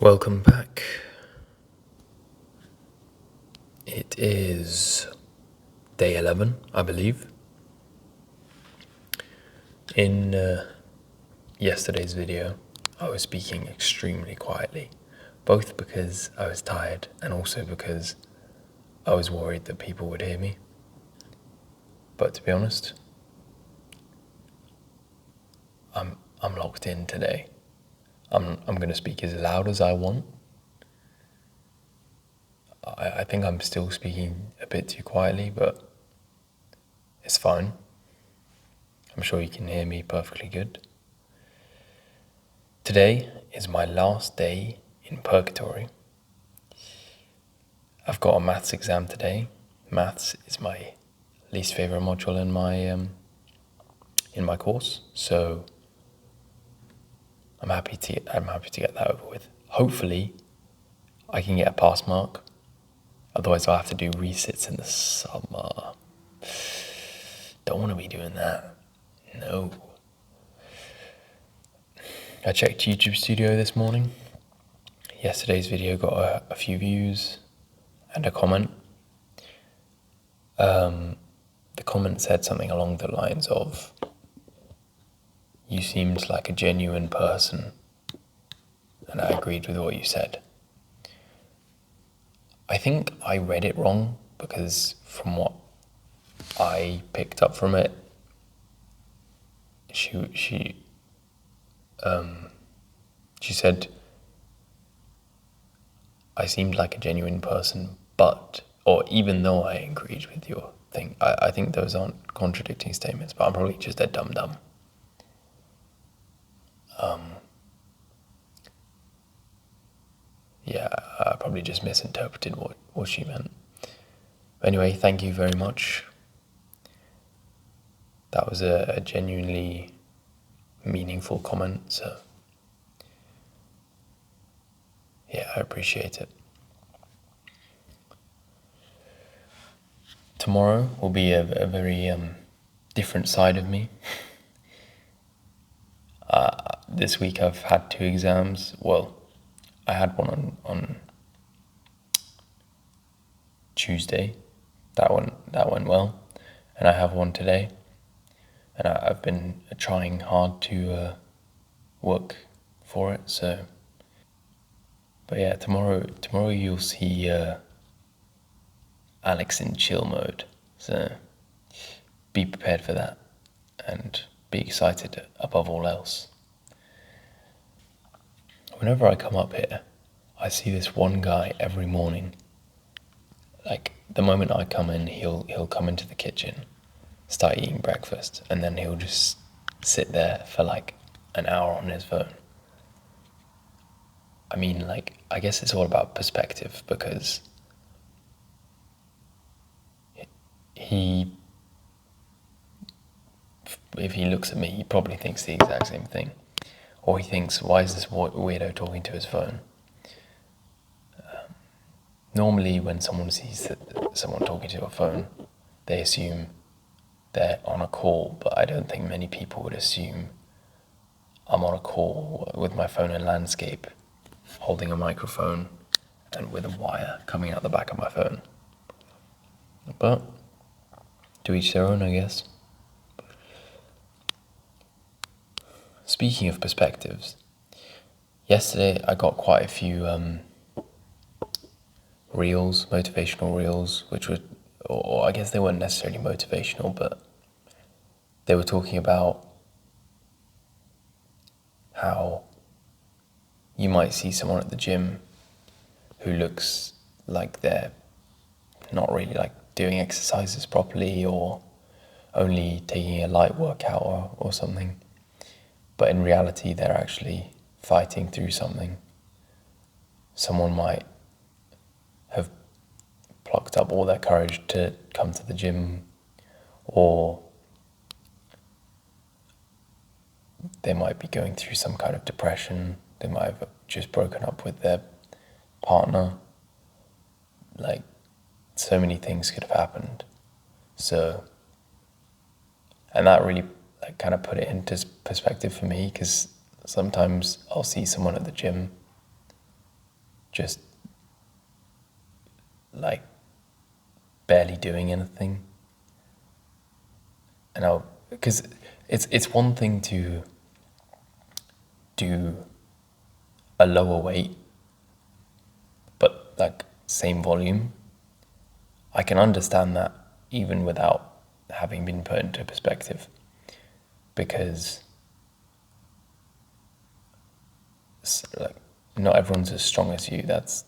Welcome back. It is day 11, I believe. In yesterday's video, I was speaking extremely quietly, both because I was tired and also because I was worried that people would hear me. But to be honest, I'm locked in today. I'm going to speak as loud as I want. I think I'm still speaking a bit too quietly, but it's fine. I'm sure you can hear me perfectly good. Today is my last day in purgatory. I've got a maths exam today. Maths is my least favorite module in my course, so I'm happy to get that over with. Hopefully, I can get a pass mark. Otherwise, I'll have to do resits in the summer. Don't want to be doing that. No. I checked YouTube Studio this morning. Yesterday's video got a few views and a comment. The comment said something along the lines of, "You seemed like a genuine person," and I agreed with what you said. I think I read it wrong because from what I picked up from it, she said I seemed like a genuine person, or even though I agreed with your thing. I think those aren't contradicting statements, but I'm probably just a dum-dum. Yeah, I probably just misinterpreted what she meant. Anyway, thank you very much. That was a genuinely meaningful comment, so yeah, I appreciate it. Tomorrow will be a very different side of me. This week I've had 2 exams. Well, I had one on Tuesday. That went well, and I have one today. And I've been trying hard to work for it. So, but yeah, tomorrow you'll see Alex in chill mode. So be prepared for that, and be excited above all else. Whenever I come up here, I see this one guy every morning. Like, the moment I come in, he'll come into the kitchen, start eating breakfast, and then he'll just sit there for like an hour on his phone. I mean, like, I guess it's all about perspective, because if he looks at me, he probably thinks the exact same thing. Or he thinks, why is this weirdo talking to his phone? Normally, when someone sees someone talking to a phone, they assume they're on a call, but I don't think many people would assume I'm on a call with my phone in landscape, holding a microphone, and with a wire coming out the back of my phone. But to each their own, I guess. Speaking of perspectives, yesterday I got quite a few motivational reels, which were, or I guess they weren't necessarily motivational, but they were talking about how you might see someone at the gym who looks like they're not really like doing exercises properly, or only taking a light workout or something. But in reality, they're actually fighting through something. Someone might have plucked up all their courage to come to the gym, or they might be going through some kind of depression. They might have just broken up with their partner. Like, so many things could have happened. So, and that really like kind of put it into perspective for me, because sometimes I'll see someone at the gym just like barely doing anything. And because it's one thing to do a lower weight, but like same volume. I can understand that even without having been put into perspective, because like not everyone's as strong as you. That's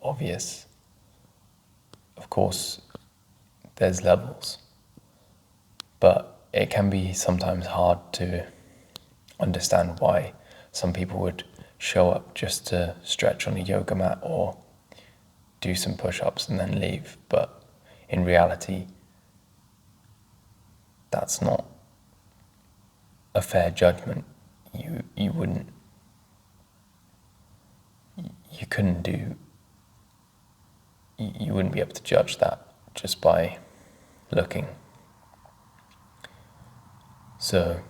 obvious. Of course, there's levels, but it can be sometimes hard to understand why some people would show up just to stretch on a yoga mat or do some push-ups and then leave. But in reality, that's not a fair judgment. You wouldn't, you couldn't do, you wouldn't be able to judge that just by looking. So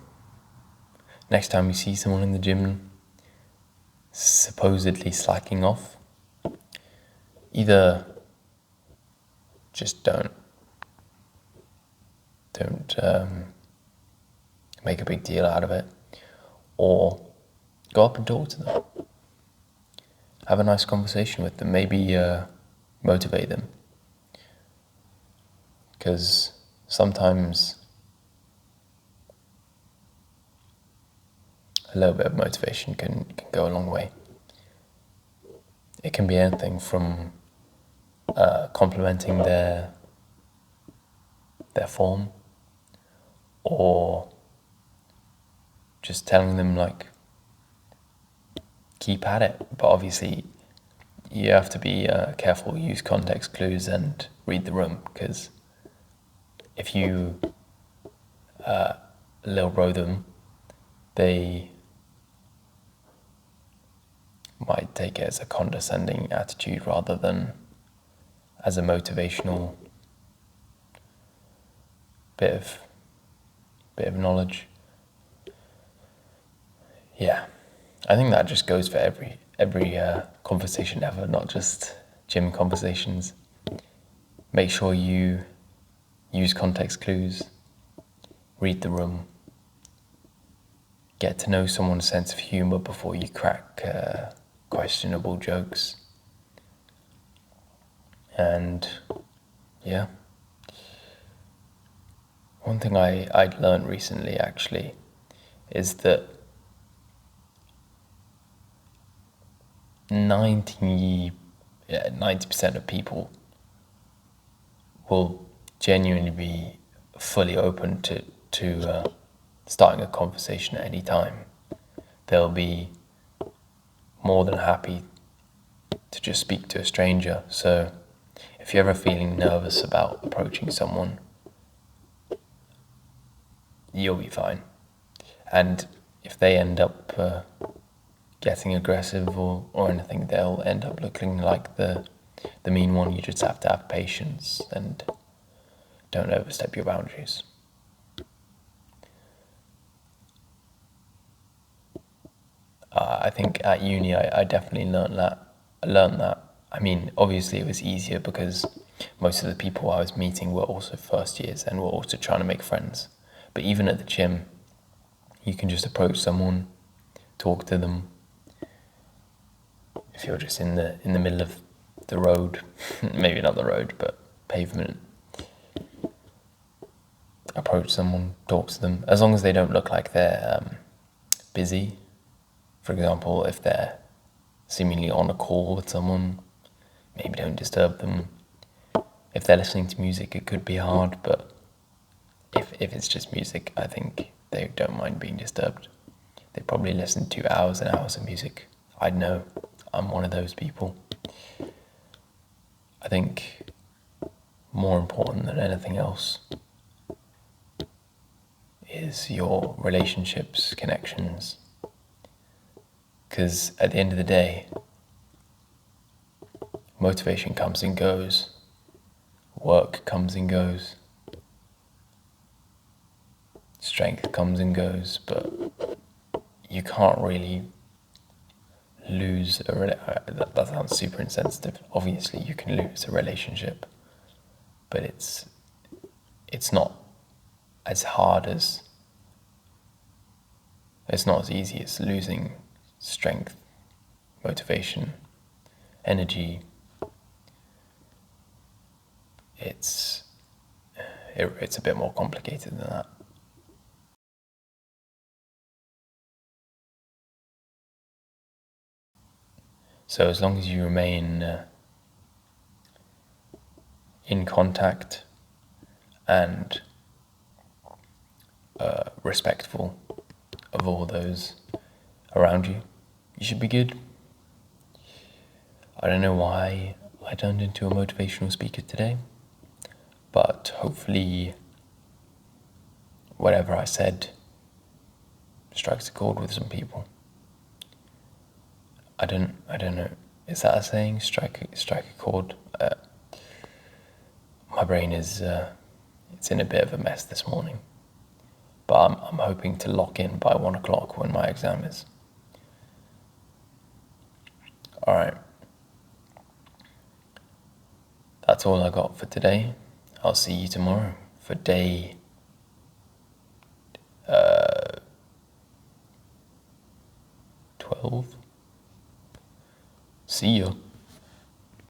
next time you see someone in the gym supposedly slacking off, either just don't make a big deal out of it, or go up and talk to them. Have a nice conversation with them, maybe motivate them. Because sometimes a little bit of motivation can go a long way. It can be anything from complimenting their form, or just telling them like, keep at it. But obviously you have to be careful, use context clues and read the room, because if you low row them, they might take it as a condescending attitude rather than as a motivational bit of knowledge. Yeah, I think that just goes for every conversation ever, not just gym conversations. Make sure you use context clues, read the room, get to know someone's sense of humor before you crack questionable jokes. And yeah, one thing I'd learned recently actually is that 90% of people will genuinely be fully open to starting a conversation at any time. They'll be more than happy to just speak to a stranger. So if you're ever feeling nervous about approaching someone, you'll be fine. And if they end up getting aggressive or anything, they'll end up looking like the mean one. You just have to have patience and don't overstep your boundaries. I think at uni I definitely learned that. I mean, obviously it was easier because most of the people I was meeting were also first years and were also trying to make friends. But even at the gym, you can just approach someone, talk to them. If you're just in the middle of the road, maybe not the road, but pavement, approach someone, talk to them, as long as they don't look like they're busy. For example, if they're seemingly on a call with someone, maybe don't disturb them. If they're listening to music, it could be hard, but if it's just music, I think they don't mind being disturbed. They probably listen to hours and hours of music. I know, I'm one of those people. I think more important than anything else is your relationships, connections. Because at the end of the day, motivation comes and goes, work comes and goes, strength comes and goes, but you can't really lose that sounds super insensitive. Obviously, you can lose a relationship, but it's not as hard as it's not as easy as losing strength, motivation, energy. It's a bit more complicated than that. So as long as you remain in contact and respectful of all those around you, you should be good. I don't know why I turned into a motivational speaker today, but hopefully whatever I said strikes a chord with some people. I don't know. Is that a saying? Strike a chord? My brain is it's in a bit of a mess this morning, but I'm hoping to lock in by 1 o'clock when my exam is. All right. That's all I got for today. I'll see you tomorrow for day 12. See ya.